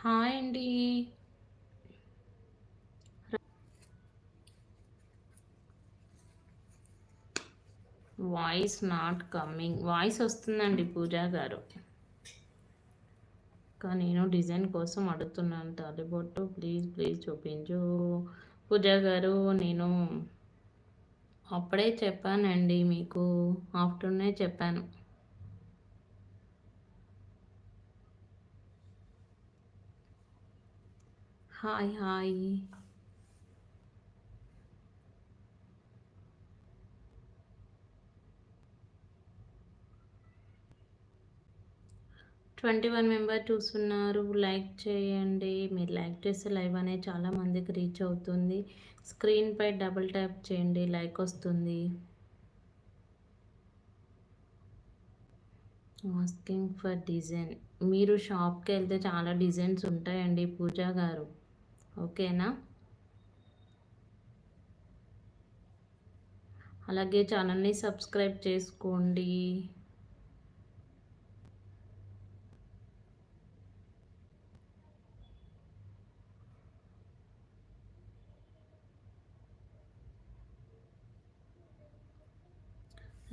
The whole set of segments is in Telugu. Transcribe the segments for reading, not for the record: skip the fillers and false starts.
హాయ్ అండి. Voice not coming. వాయిస్ వస్తుందండి పూజా గారు. కానీ నేను డిజైన్ కోసం అడుగుతున్నాను. తాలిబొట్టు ప్లీజ్ ప్లీజ్ చూపించు. పూజా గారు నేను అప్పుడే చెప్పానండి మీకు. ఆఫ్టర్నూనే చెప్పాను. Hi hi. 21 మెంబర్ చూస్తున్నారు. లైక్ చేయండి. మీరు లైక్ చేస్తే లైవ్ అనేది చాలా మందికి రీచ్ అవుతుంది. స్క్రీన్పై డబుల్ ట్యాప్ చేయండి, లైక్ వస్తుంది. Asking for design. మీరు షాప్కి వెళ్తే చాలా డిజైన్స్ ఉంటాయండి పూజా గారు. ఓకేనా? అలాగే ఛానల్ని సబ్స్క్రైబ్ చేసుకోండి.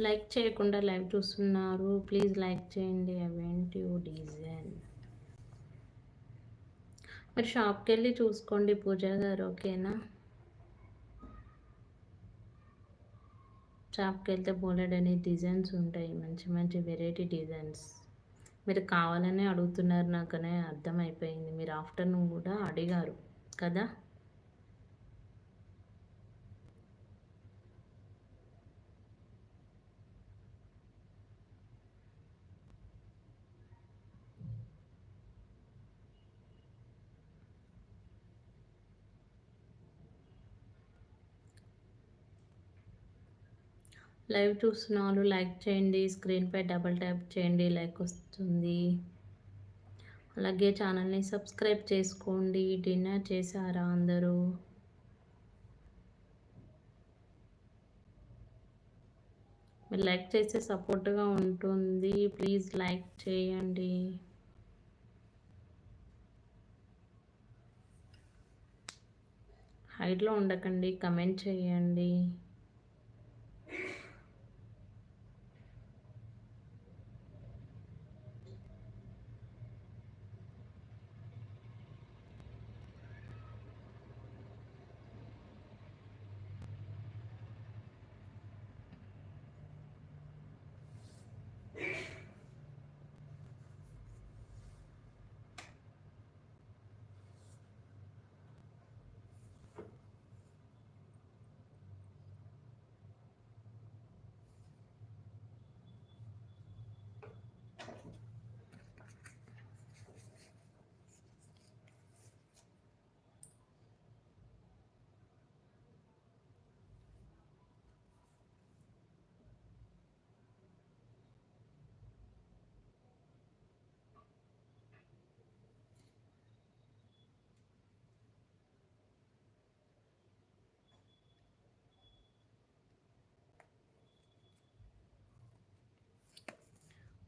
లైక్ చేయకుండా లైవ్ చూస్తున్నారు. ప్లీజ్ లైక్ చేయండి. అవెంట్ యూ డిజైన్. మీరు షాప్కి వెళ్ళి చూసుకోండి పూజా గారు. ఓకేనా? షాప్కి వెళ్తే బోలెడని డిజైన్స్ ఉంటాయి. మంచి మంచి వెరైటీ డిజైన్స్. మీరు కావాలనే అడుగుతున్నారు, నాకనే అర్థమైపోయింది. మీరు ఆఫ్టర్నూన్ కూడా అడిగారు కదా. లైవ్ చూస్తున్న వాళ్ళు లైక్ చేయండి. స్క్రీన్పై డబుల్ ట్యాప్ చేయండి, లైక్ వస్తుంది. అలాగే ఛానల్ని సబ్స్క్రైబ్ చేసుకోండి. డిన్నర్ చేశారా అందరూ? మీరు లైక్ చేస్తే సపోర్ట్గా ఉంటుంది. ప్లీజ్ లైక్ చేయండి. హైట్లో ఉండకండి, కమెంట్ చేయండి.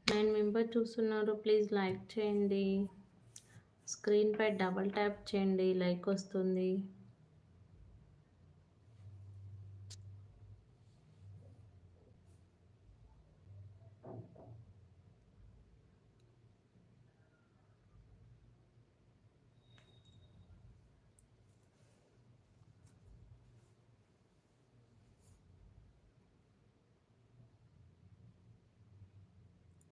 నైన్ మెంబర్ చూస్తున్నారు. ప్లీజ్ లైక్ చేయండి. స్క్రీన్పై డబుల్ ట్యాప్ చేయండి, లైక్ వస్తుంది.